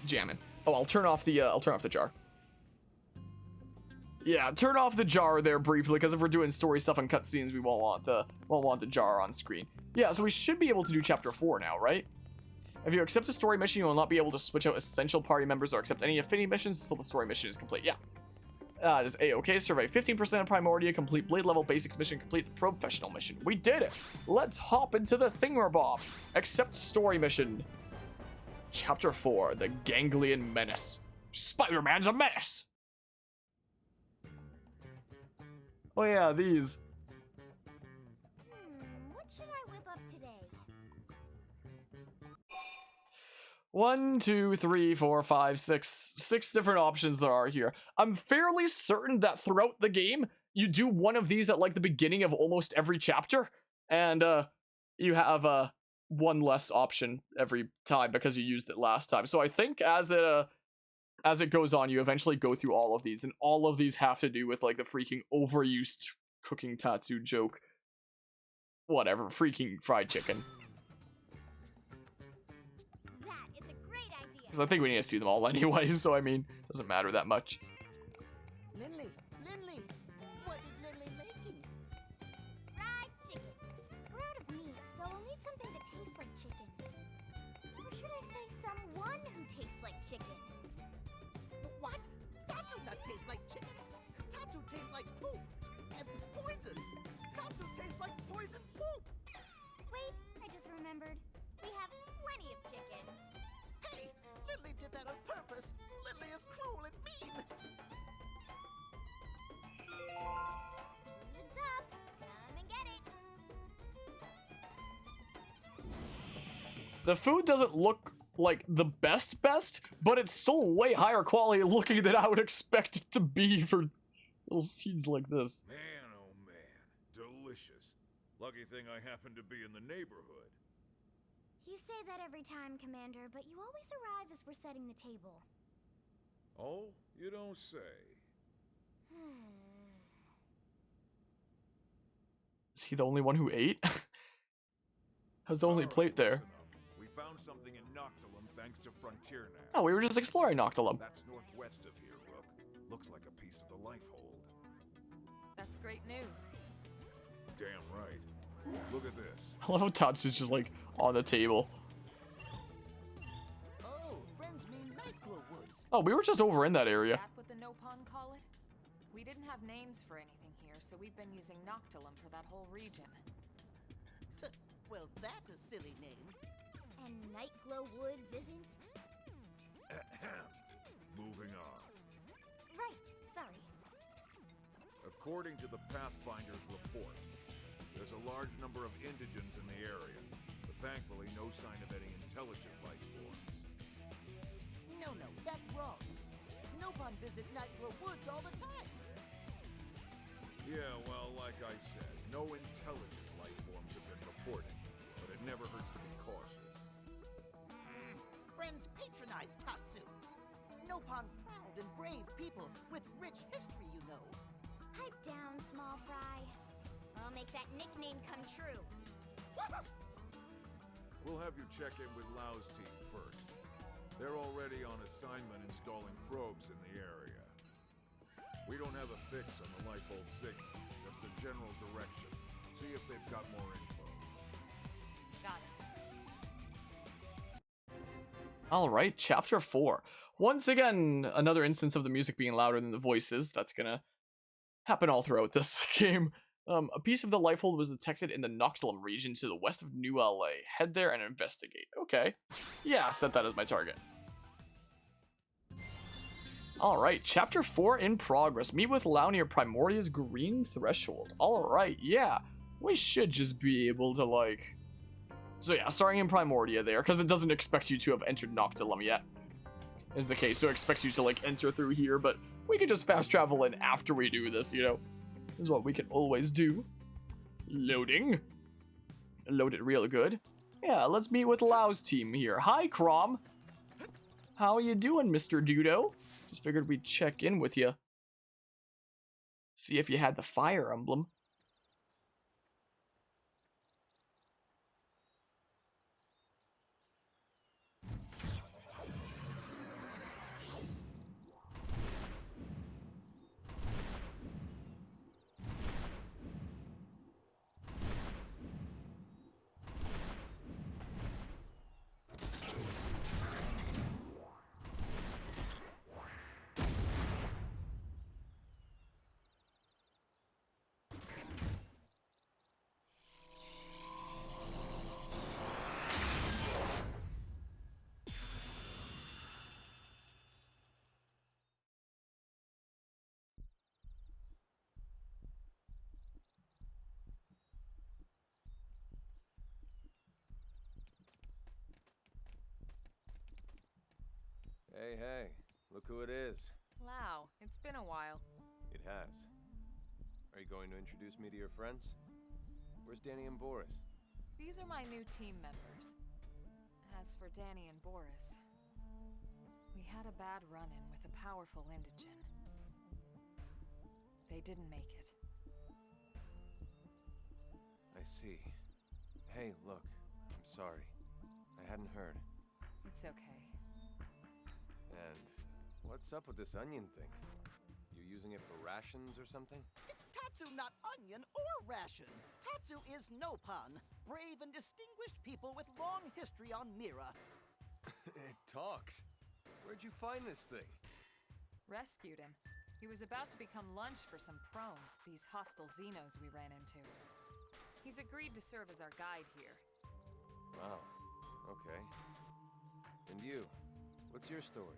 jamming. Oh, I'll turn off the jar. Yeah, turn off the jar there briefly, because if we're doing story stuff and cutscenes, we won't want the jar on screen. Yeah, so we should be able to do chapter 4 now, right? If you accept a story mission, you will not be able to switch out essential party members or accept any affinity missions until the story mission is complete. Yeah. It is A-okay. Survey 15% of Primordia, complete Blade level basics mission, complete the professional mission. We did it! Let's hop into the thingamabob. Accept story mission. Chapter 4, the Ganglion Menace. Spider-Man's a menace! Oh yeah, these. What should I whip up today? 1, 2, 3, 4, 5, 6. 6 different options there are here. I'm fairly certain that throughout the game, you do one of these at like the beginning of almost every chapter, and you have one less option every time because you used it last time. So I think as it goes on, you eventually go through all of these, and all of these have to do with like the freaking overused cooking tatsu joke. Whatever, freaking fried chicken. That is a great idea. Because I think we need to see them all anyway, so I mean, doesn't matter that much. Lindley, what is Lindley making? Fried chicken. We're out of meat, so we'll need something that tastes like chicken. Or should I say someone who tastes like chicken? What? Tatsu not taste like chicken. Tatsu tastes like poop and poison. Tatsu tastes like poison poop. Wait, I just remembered. We have plenty of chicken. Hey, Lindley did that on purpose. Lindley is cruel and mean. Heads up. Come and get it. The food doesn't look like the best, but it's still way higher quality looking than I would expect it to be for little seeds like this. Man, oh man, delicious. Lucky thing I happen to be in the neighborhood. You say that every time, Commander, but you always arrive as we're setting the table. Oh, you don't say. Is he the only one who ate? How's the only All right, plate there? listen up. We found something in Noctilum thanks to Frontier now. Oh, we were just exploring Noctilum. That's northwest of here, Rook. Looks like a piece of the Lifehold. That's great news. Damn right. Look at this. I love how Tatsu's just like on the table. Oh, friends mean Nightglow Woods. Oh, we were just over in that Is area. that what the Nopon call it? We didn't have names for anything here, so we've been using Noctilum for that whole region. Well, that's a silly name. And Nightglow Woods isn't? Moving on. Right, sorry. According to the Pathfinder's report, there's a large number of indigents in the area, but thankfully no sign of any intelligent life forms. No, that's wrong. Nopon visit Nightglow Woods all the time. Yeah, well, like I said, no intelligent life forms have been reported, but it never hurts to be cautious. Friends patronize Tatsu. Nopon proud and brave people with rich history, you know. Pipe down, small fry. Or I'll make that nickname come true. We'll have you check in with Lau's team first. They're already on assignment installing probes in the area. We don't have a fix on the Lifehold signal, just a general direction. See if they've got more info. Got it. All right, chapter 4. Once again, another instance of the music being louder than the voices. That's gonna happen all throughout this game. A piece of the Lifehold was detected in the Noctilum region to the west of New LA. Head there and investigate. Okay. Yeah, set that as my target. Alright, chapter 4 in progress. Meet with Lau near Primordia's green threshold. Alright, yeah. We should just be able to, like... So yeah, starting in Primordia there, because it doesn't expect you to have entered Noctilum yet. Is the case, so it expects you to, like, enter through here, but we can just fast travel in after we do this, you know? This is what we can always do. Loading. Load it real good. Yeah, let's meet with Lau's team here. Hi, Crom. How you doing, Mr. Dudo? Just figured we'd check in with you. See if you had the fire emblem. Hey, look who it is. Lau, it's been a while. It has. Are you going to introduce me to your friends? Where's Danny and Boris? These are my new team members. As for Danny and Boris, we had a bad run-in with a powerful indigen. They didn't make it. I see. Hey, look. I'm sorry. I hadn't heard. It's okay. And what's up with this onion thing? You using it for rations or something? Tatsu not onion or ration. Tatsu is Nopon, brave and distinguished people with long history on Mira. It talks. Where'd you find this thing? Rescued him. He was about to become lunch for some prone, these hostile Xenos we ran into. He's agreed to serve as our guide here. Wow. Okay. And you? What's your story?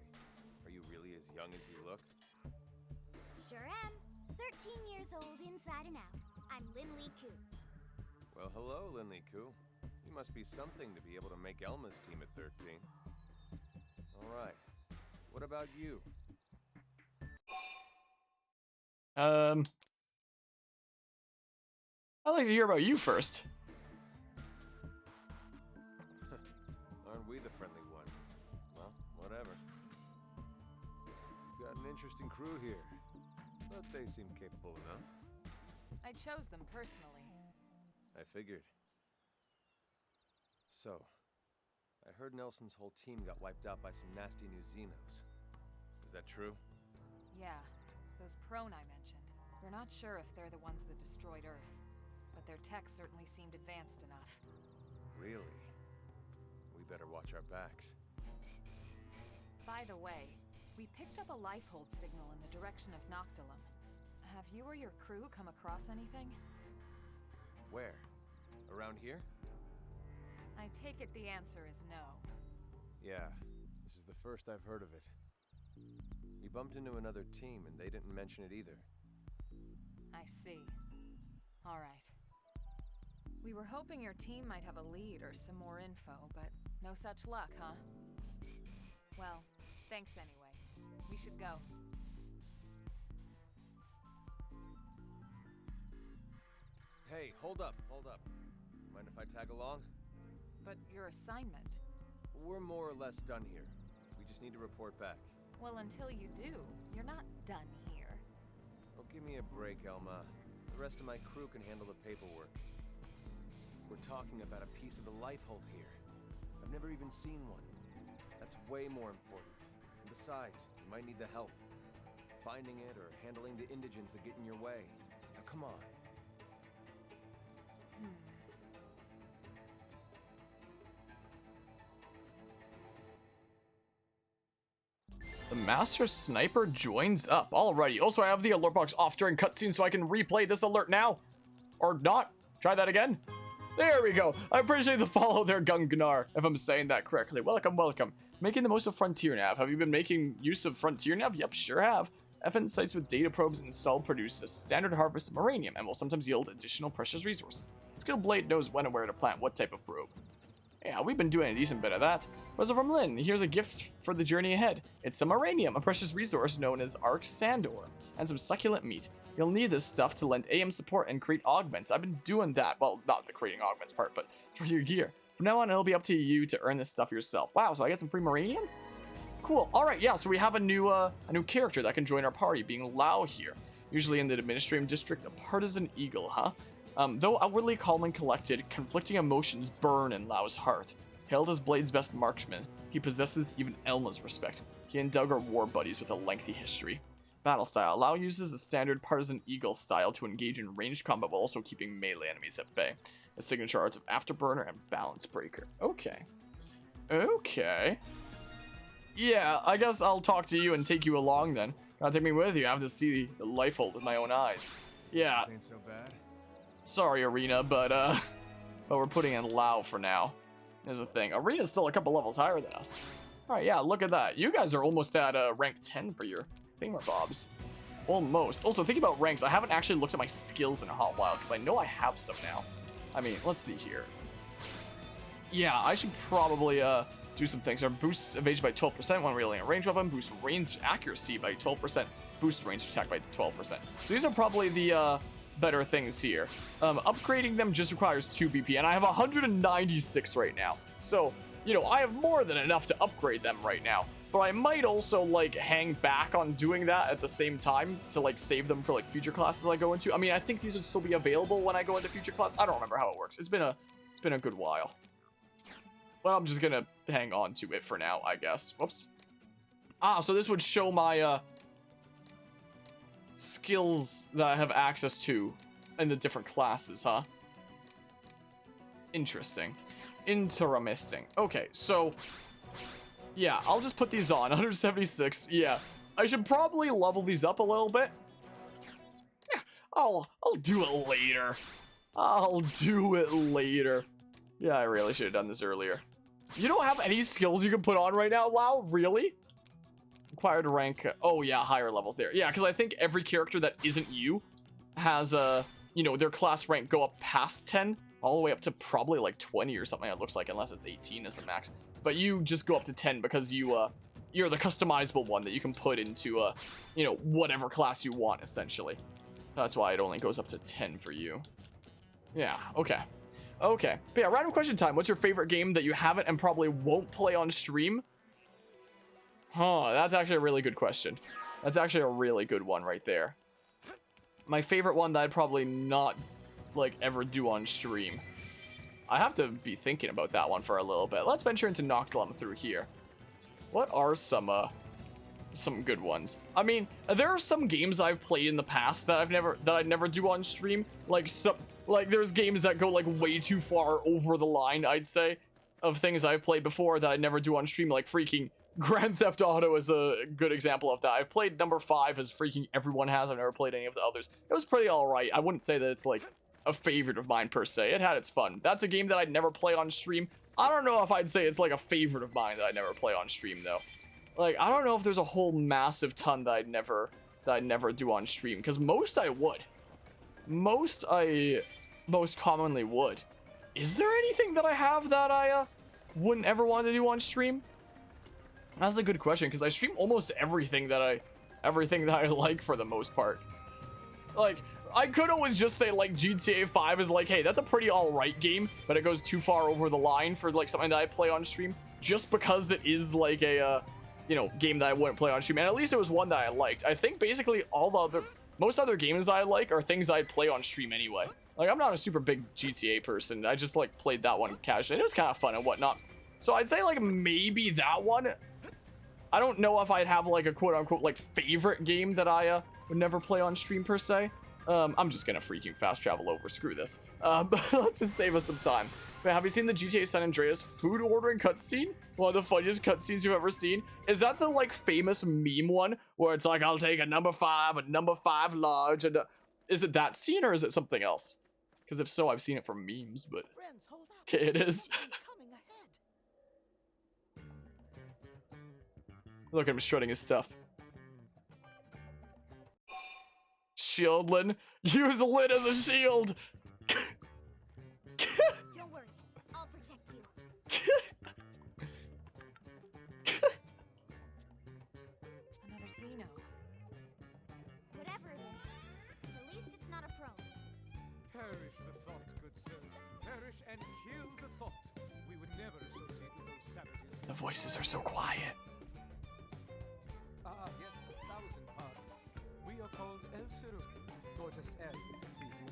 Are you really as young as you look? Sure am. 13 years old inside and out. I'm Linley Koo. Well, hello, Linley Koo. You must be something to be able to make Elma's team at 13. All right. What about you? I'd like to hear about you first. Aren't we the friendly one? Well, whatever. Got an interesting crew here, but they seem capable enough. I chose them personally. I figured. So, I heard Nelson's whole team got wiped out by some nasty new Xenos. Is that true? Yeah, those prone I mentioned. We're not sure if they're the ones that destroyed Earth, but their tech certainly seemed advanced enough. Really? We better watch our backs. By the way, we picked up a life hold signal in the direction of Noctilum. Have you or your crew come across anything? Where? Around here? I take it the answer is no. Yeah, this is the first I've heard of it. We bumped into another team and they didn't mention it either. I see. All right. We were hoping your team might have a lead or some more info, but no such luck, huh? Well, thanks anyway. We should go. Hey, hold up. Mind if I tag along? But your assignment? We're more or less done here. We just need to report back. Well, until you do, you're not done here. Oh, give me a break, Elma. The rest of my crew can handle the paperwork. We're talking about a piece of the life hold here. I've never even seen one. That's way more important. And besides, you might need the help. Finding it or handling the indigents that get in your way. Now, come on. The Master Sniper joins up. Alrighty. Also, I have the alert box off during cutscenes so I can replay this alert now. Or not. Try that again. There we go. I appreciate the follow there, Gunganar, if I'm saying that correctly. Welcome, welcome. Making the most of Frontier Nav. Have you been making use of Frontier Nav? Yep, sure have. FN sites with data probes installed produce a standard harvest of uranium and will sometimes yield additional precious resources. Skilled Blade knows when and where to plant what type of probe. Yeah, we've been doing a decent bit of that. Present from Lynn, here's a gift for the journey ahead. It's some uranium, a precious resource known as Arc Sandor, and some succulent meat. You'll need this stuff to lend AM support and create augments. I've been doing that. Well, not the creating augments part, but for your gear. From now on, it'll be up to you to earn this stuff yourself. Wow, so I get some free uranium? Cool. All right, yeah, so we have a new character that can join our party, being Lau here. Usually in the administrative district, a partisan eagle, huh? Though outwardly calm and collected, conflicting emotions burn in Lau's heart. Hailed as Blade's best marksman, he possesses even Elma's respect. He and Doug are war buddies with a lengthy history. Battle style. Lau uses a standard partisan eagle style to engage in ranged combat while also keeping melee enemies at bay. His signature arts of Afterburner and Balance Breaker. Okay. Okay. Yeah, I guess I'll talk to you and take you along then. Gotta take me with you. I have to see the life hold with my own eyes. Yeah. This ain't so bad. Sorry, Arena, but we're putting in Lau for now. Here's the thing. Arena's still a couple levels higher than us. Alright, yeah, look at that. You guys are almost at rank 10 for your thingamabobs. Almost. Also, think about ranks. I haven't actually looked at my skills in a hot while, because I know I have some now. I mean, let's see here. Yeah, I should probably do some things. Or boosts evasion by 12% when wielding a ranged weapon, boosts range accuracy by 12%, boosts ranged attack by 12%. So these are probably the better things here. Upgrading them just requires 2 BP, and I have 196 right now. So, you know, I have more than enough to upgrade them right now. But I might also, like, hang back on doing that at the same time to, like, save them for, like, future classes I go into. I mean, I think these would still be available when I go into future class. I don't remember how it works. It's been a good while. But I'm just gonna hang on to it for now, I guess. Whoops. Ah, so this would show my, skills that I have access to in the different classes, huh? Interesting. Interesting. Okay, so... yeah, I'll just put these on. 176. Yeah, I should probably level these up a little bit. Yeah, I'll do it later. I'll do it later. Yeah, I really should have done this earlier. You don't have any skills you can put on right now, Wow? Really? Required rank. Oh yeah, higher levels there. Yeah, because I think every character that isn't you has you know, their class rank go up past 10, all the way up to probably like 20 or something. It looks like, unless it's 18 is the max. But you just go up to 10 because you're the customizable one that you can put into, you know, whatever class you want, essentially. That's why it only goes up to 10 for you. Yeah, okay. Okay. But yeah, random question time. What's your favorite game that you haven't and probably won't play on stream? Huh, that's actually a really good question. That's actually a really good one right there. My favorite one that I'd probably not, like, ever do on stream. I have to be thinking about that one for a little bit. Let's venture into Noctilum through here. What are some good ones? I mean, there are some games I've played in the past that I'd never do on stream. Like there's games that go like way too far over the line, I'd say, of things I've played before that I'd never do on stream. Like freaking Grand Theft Auto is a good example of that. I've played number 5 as freaking everyone has. I've never played any of the others. It was pretty alright. I wouldn't say that it's like a favorite of mine per se. It had its fun. That's a game that I'd never play on stream. I don't know if I'd say it's like a favorite of mine that I'd never play on stream though. Like, I don't know if there's a whole massive ton that I'd never do on stream, because most I would. Most commonly would. Is there anything that I have that I wouldn't ever want to do on stream? That's a good question, because I stream almost everything that I like for the most part. Like, I could always just say, like, GTA 5 is like, hey, that's a pretty alright game, but it goes too far over the line for, like, something that I play on stream, just because it is, like, a, you know, game that I wouldn't play on stream, and at least it was one that I liked. I think basically most other games that I like are things I'd play on stream anyway. Like, I'm not a super big GTA person, I just, like, played that one casually, and it was kind of fun and whatnot. So I'd say, like, maybe that one. I don't know if I'd have, like, a quote-unquote, like, favorite game that I would never play on stream, per se. I'm just gonna freaking fast travel over. Screw this. But let's just save us some time. But have you seen the GTA San Andreas food ordering cutscene? One of the funniest cutscenes you've ever seen? Is that the, like, famous meme one? Where it's like, I'll take a number 5 large, and... is it that scene, or is it something else? Because if so, I've seen it from memes, but... Friends, hold up. Okay, it is. Coming ahead. Look at him strutting his stuff. Shieldlin. Use Lin as a shield! Don't worry, I'll protect you. Another Xeno. Whatever it is, at least it's not a prone. Perish the thought, good sirs. Perish and kill the thought. We would never associate with those savages. The voices are so quiet. Yes, 1,000 pardons. We are called El Seruf, or just El, if it please you.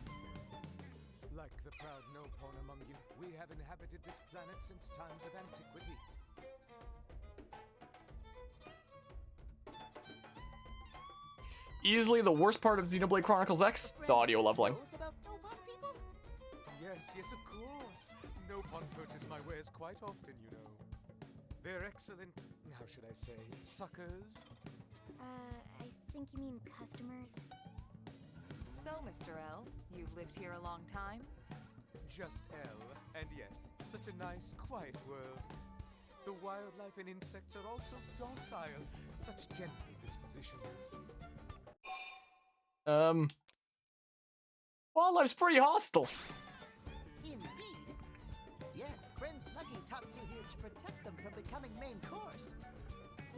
Like the proud no-pawn among you, we have inhabited this planet since times of antiquity. Easily the worst part of Xenoblade Chronicles X, the audio leveling. Knows about no-pawn people? Yes, of course. No-pawn purchase my wares quite often, you know. They're excellent, how should I say, suckers? I think you mean customers. So, Mr. L, you've lived here a long time? Just L, and yes, such a nice, quiet world. The wildlife and insects are also docile, such gentle dispositions. Wildlife's pretty hostile. Indeed. Yes, friends looking Tatsu here to protect them from becoming main course.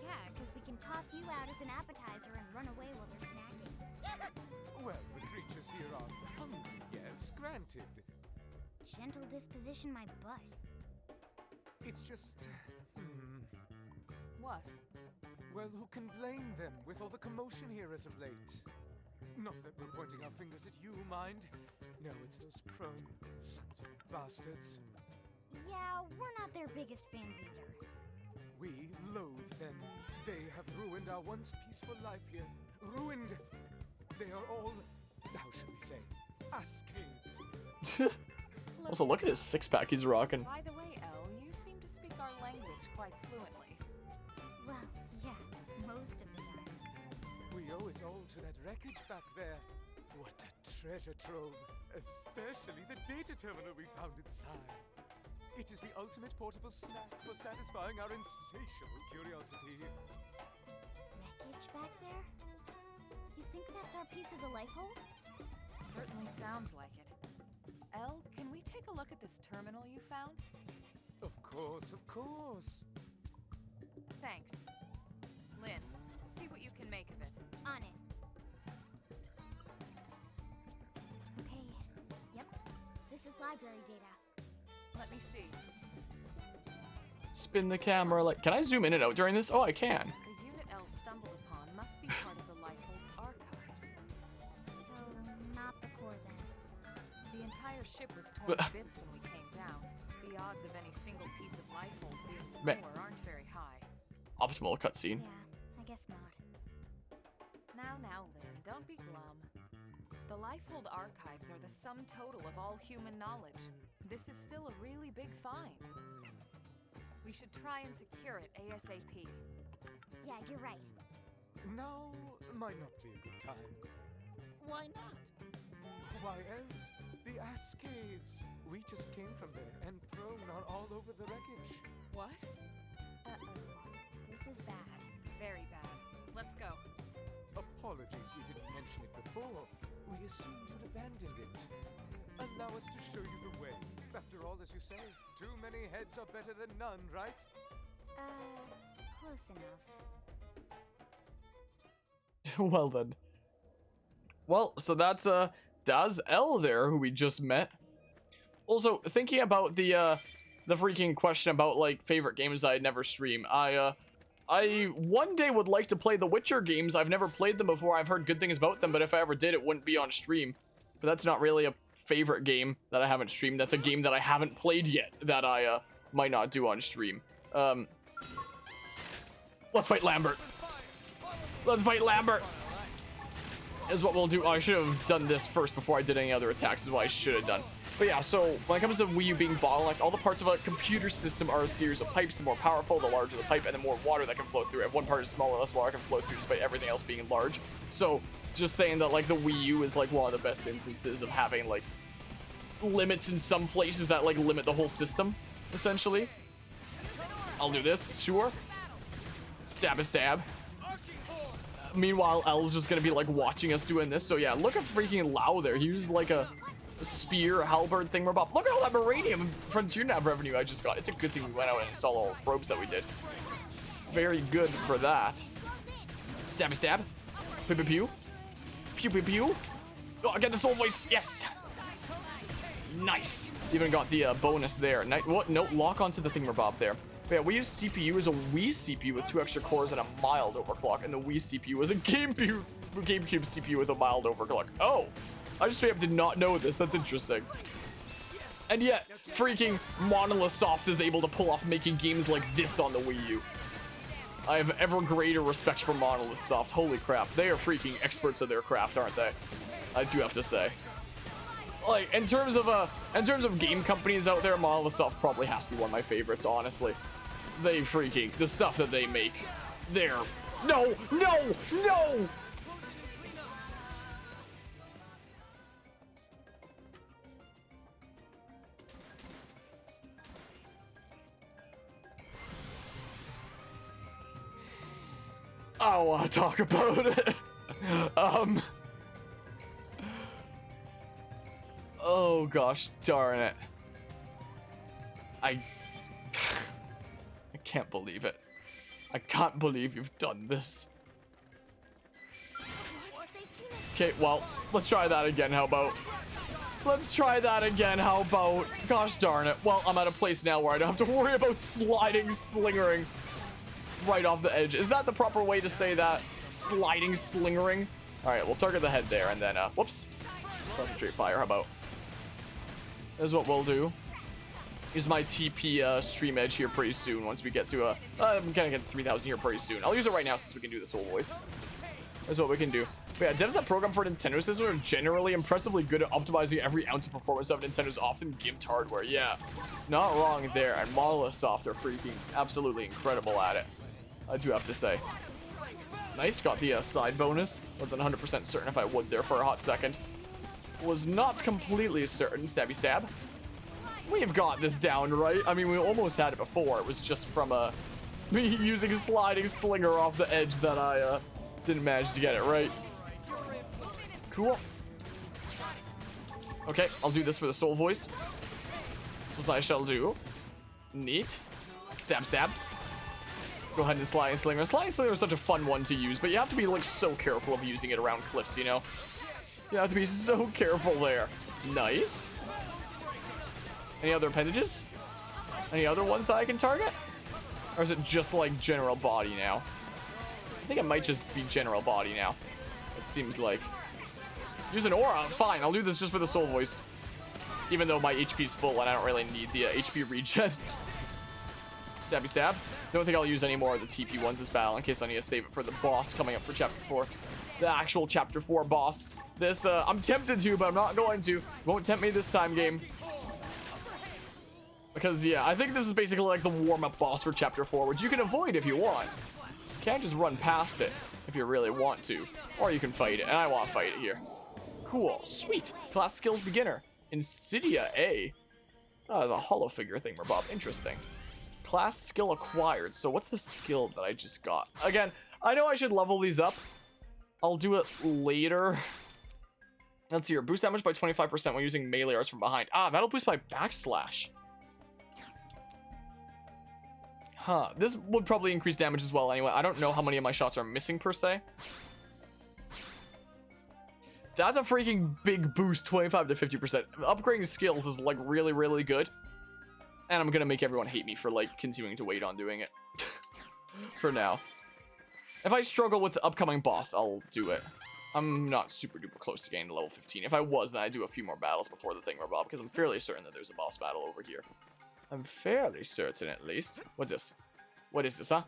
Yeah, because we can toss you out as an appetizer and run away while they're snacking. Well, the creatures here are hungry, yes, granted. Gentle disposition my butt. It's just... What? Well, who can blame them with all the commotion here as of late? Not that we're pointing our fingers at you, mind. No, it's those prone sons of bastards. Yeah, we're not their biggest fans either. We loathe them. They have ruined our once peaceful life here. Ruined! They are all, how should we say, ass caves. Also, look at his six-pack he's rocking. By the way, Elle, you seem to speak our language quite fluently. Well, yeah, most of the time. We owe it all to that wreckage back there. What a treasure trove. Especially the data terminal we found inside. It is the ultimate portable snack for satisfying our insatiable curiosity. Wreckage back there? You think that's our piece of the life hold? Certainly sounds like it. Elle, can we take a look at this terminal you found? Of course, of course. Thanks. Lynn, see what you can make of it. On it. Okay. Yep. This is library data. Let me see. Spin the camera like... Can I zoom in and out during this? Oh, I can. The unit Elle stumbled upon must be part of the Lifehold's archives. So, not the core then. The entire ship was torn to bits when we came down. The odds of any single piece of Lifehold being the core aren't very high. Optimal cutscene. Yeah, I guess not. Now, Lynn, don't be glum. The Lifehold archives are the sum total of all human knowledge. This is still a really big find. We should try and secure it ASAP. Yeah, you're right. Now might not be a good time. Why not? Why else? The ass caves. We just came from there, and prone are all over the wreckage. What? Uh-oh. This is bad. Very bad. Let's go. Apologies we didn't mention it before. We assumed you'd abandoned it. Allow us to show you the way. After all, as you say, too many heads are better than none, right? Close enough. Well then. Well, so that's Daz L there, who we just met. Also, thinking about the freaking question about like favorite games I'd never stream. I one day would like to play the Witcher games. I've never played them before. I've heard good things about them, but if I ever did, it wouldn't be on stream. But that's not really a favorite game that I haven't streamed. That's a game that I haven't played yet that I might not do on stream. Let's fight Lambert. Let's fight Lambert. Is what we'll do. Oh, I should have done this first before I did any other attacks, is what I should have done. But yeah, so when it comes to Wii U being bottlenecked, all the parts of a computer system are a series of pipes. The more powerful, the larger the pipe, and the more water that can flow through. If one part is smaller, less water can flow through, despite everything else being large. So just saying that like the Wii U is like one of the best instances of having like limits in some places that like limit the whole system, essentially. I'll do this, sure. Stab a stab. Meanwhile, L's just gonna be like watching us doing this. So yeah, look at freaking Lau there. He used like a spear, halberd thing. Look at all that Meridium Frontier Nav revenue I just got. It's a good thing we went out and installed all the probes that we did. Very good for that. Stabby stab. Pew pew pew. Pew pew pew. Oh, I got the soul voice. Yes. Nice. Even got the bonus there. What? No, lock onto the thingamabob there. But yeah, we use CPU as a Wii CPU with 2 extra cores and a mild overclock, and the Wii CPU was a GameCube CPU with a mild overclock. Oh, I just straight up did not know this. That's interesting. And yet, freaking Monolith Soft is able to pull off making games like this on the Wii U. I have ever greater respect for Monolith Soft. Holy crap, they are freaking experts of their craft, aren't they? I do have to say. Like in terms of game companies out there, Monolith Soft probably has to be one of my favorites. Honestly, they freaking the stuff that they make. They're no. I don't want to talk about it. Oh gosh darn it. can't believe it. I can't believe you've done this. Okay, well, let's try that again. How about? Let's try that again. How about? Gosh darn it. Well, I'm at a place now where I don't have to worry about sliding, slingering right off the edge. Is that the proper way to say that? Sliding, slingering? All right, we'll target the head there and then, whoops. Concentrate fire, how about? This is what we'll do. Use my TP stream edge here pretty soon once we get to, I'm gonna get to 3,000 here pretty soon. I'll use it right now since we can do the soul voice. That's what we can do. But yeah, devs that program for Nintendo system are generally impressively good at optimizing every ounce of performance of Nintendo's often gimped hardware. Yeah, not wrong there. And Monolith Soft are freaking absolutely incredible at it, I do have to say. Nice, got the side bonus. Wasn't 100% certain if I would there for a hot second. Was not completely certain. Stabby stab. We've got this down, right? I mean, we almost had it before. It was just from me using sliding slinger off the edge that I didn't manage to get it right. Cool. Okay, I'll do this for the soul voice. That's what I shall do. Neat. Stab, stab. Go ahead and sliding slinger. Sliding slinger is such a fun one to use, but you have to be like so careful of using it around cliffs, you know? You have to be so careful there. Nice. Any other appendages? Any other ones that I can target? Or is it just like general body now? I think it might just be general body now. It seems like. Use an aura. Fine, I'll do this just for the soul voice. Even though my HP's full and I don't really need the HP regen. Stabby stab. Don't think I'll use any more of the TP ones this battle in case I need to save it for the boss coming up for Chapter 4. The actual Chapter 4 boss. This, I'm tempted to, but I'm not going to. Won't tempt me this time, game. Because, yeah, I think this is basically like the warm-up boss for Chapter 4, which you can avoid if you want. You can't just run past it if you really want to. Or you can fight it, and I want to fight it here. Cool. Sweet. Class skills beginner. Insidia A. Oh, there's a hollow figure thing, Bob. Interesting. Class skill acquired. So what's the skill that I just got? Again, I know I should level these up. I'll do it later. Let's see here. Boost damage by 25% when using melee arts from behind. Ah, that'll boost my backslash. Huh. This would probably increase damage as well anyway. I don't know how many of my shots are missing per se. That's a freaking big boost, 25 to 50%. Upgrading skills is like really, really good. And I'm gonna make everyone hate me for like continuing to wait on doing it. For now. If I struggle with the upcoming boss, I'll do it. I'm not super duper close to getting to level 15. If I was, then I'd do a few more battles before the thing Bob, because I'm fairly certain that there's a boss battle over here. I'm fairly certain, at least. What's this? What is this, huh?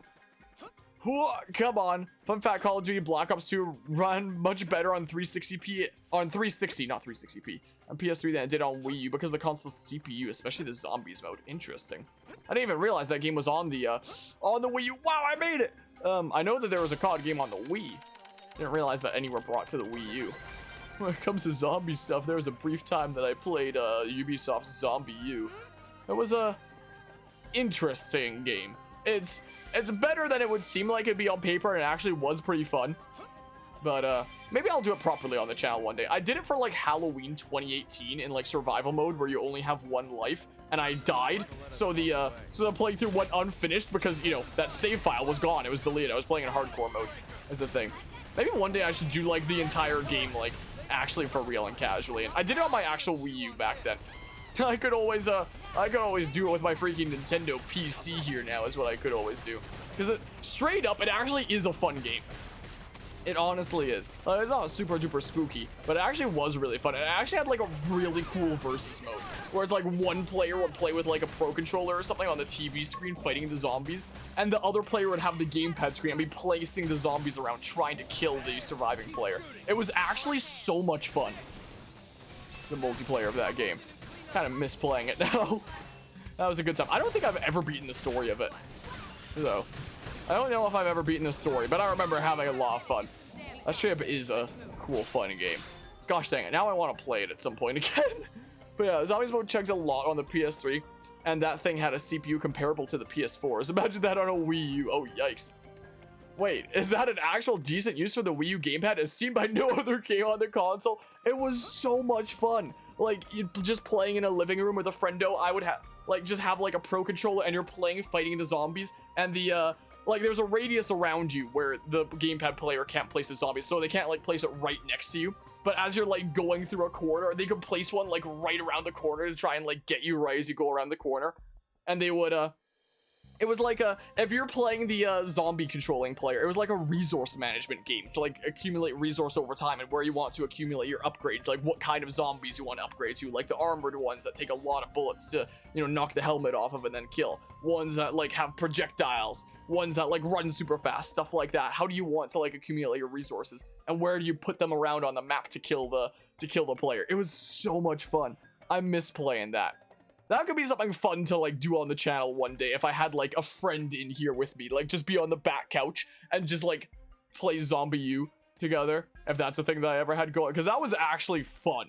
Come on. Fun fact, Call of Duty Black Ops 2 run much better on 360p, on 360, not 360p, on PS3 than it did on Wii U because of the console's CPU, especially the zombies mode. Interesting. I didn't even realize that game was on the Wii U. Wow, I made it! I know that there was a COD game on the Wii. Didn't realize that any were brought to the Wii U. When it comes to zombie stuff, there was a brief time that I played Ubisoft's Zombie U. It was a interesting game. It's better than it would seem like it'd be on paper, and it actually was pretty fun. But maybe I'll do it properly on the channel one day. I did it for like Halloween 2018 in like survival mode where you only have one life, and I died. So the playthrough went unfinished because, you know, that save file was gone. It was deleted. I was playing in hardcore mode as a thing. Maybe one day I should do like the entire game like actually for real and casually. And I did it on my actual Wii U back then. I could always do it with my freaking Nintendo PC here now is what I could always do. Because straight up, it actually is a fun game. It honestly is. It's not super duper spooky, but it actually was really fun. And it actually had like a really cool versus mode where it's like one player would play with like a pro controller or something on the TV screen fighting the zombies, and the other player would have the gamepad screen and be placing the zombies around trying to kill the surviving player. It was actually so much fun. The multiplayer of that game. Kind of miss playing it now. That was a good time. I don't think I've ever beaten the story of it. So, I don't know if I've ever beaten the story, but I remember having a lot of fun. That straight up is a cool, fun game. Gosh dang it, now I want to play it at some point again. But yeah, Zombies mode chugs a lot on the PS3, and that thing had a CPU comparable to the PS4. So imagine that on a Wii U. Oh, yikes. Wait, is that an actual decent use for the Wii U gamepad as seen by no other game on the console? It was so much fun. Like, just playing in a living room with a friendo, I would have... like just have like a pro controller and you're playing fighting the zombies, and the like there's a radius around you where the gamepad player can't place the zombies, so they can't like place it right next to you. But as you're like going through a corridor, they could place one like right around the corner to try and like get you right as you go around the corner. And they would it was like if you're playing the zombie controlling player, it was like a resource management game to like accumulate resource over time and where you want to accumulate your upgrades, like what kind of zombies you want to upgrade to, like the armored ones that take a lot of bullets to, you know, knock the helmet off of and then kill, ones that like have projectiles, ones that like run super fast, stuff like that. How do you want to like accumulate your resources, and where do you put them around on the map to kill the player? It was so much fun. I miss playing that. That could be something fun to like do on the channel one day if I had like a friend in here with me, like just be on the back couch and just like play Zombie U together, if that's a thing that I ever had going, because that was actually fun.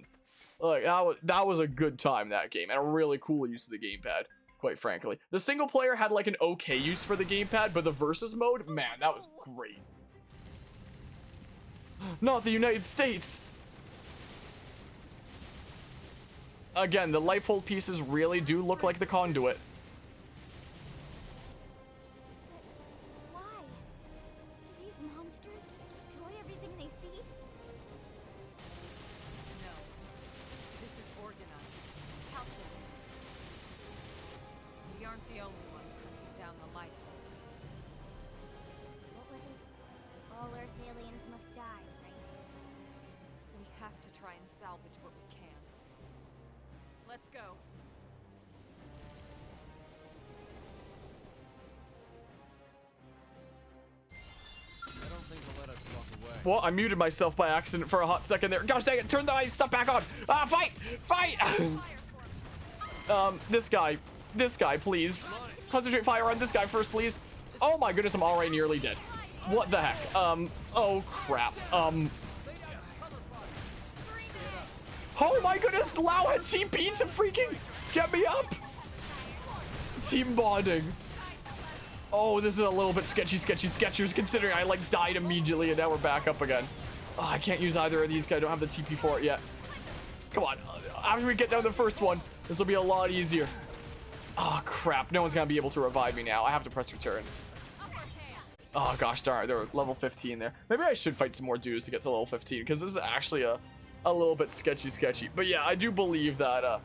Like that was a good time, that game, and a really cool use of the gamepad, quite frankly. The single player had like an okay use for the gamepad, but the versus mode, man, that was great. Not the United States. Again, the life hold pieces really do look like the conduit. Why? Do these monsters just destroy everything they see? No. This is organized, calculated. We aren't the only ones hunting down the light. What was it? All Earth aliens must die, right? We have to try and salvage what we can. Let's go. I don't think they'll let us walk away. Well, I muted myself by accident for a hot second there. Gosh dang it, turn the stuff back on. Fight! Fight! This guy, please. Concentrate fire on this guy first, please. Oh my goodness, I'm already nearly dead. What the heck? Oh crap. Oh my goodness, Lau had TP to freaking get me up. Team bonding. Oh, this is a little bit sketchers, considering I like died immediately and now we're back up again. Oh, I can't use either of these guys. I don't have the TP for it yet. Come on. After we get down the first one, this will be a lot easier. Oh crap, no one's gonna be able to revive me now. I have to press return. Oh gosh darn it, they're level 15 there. Maybe I should fight some more dudes to get to level 15, because this is actually a little bit sketchy. But yeah, I do believe that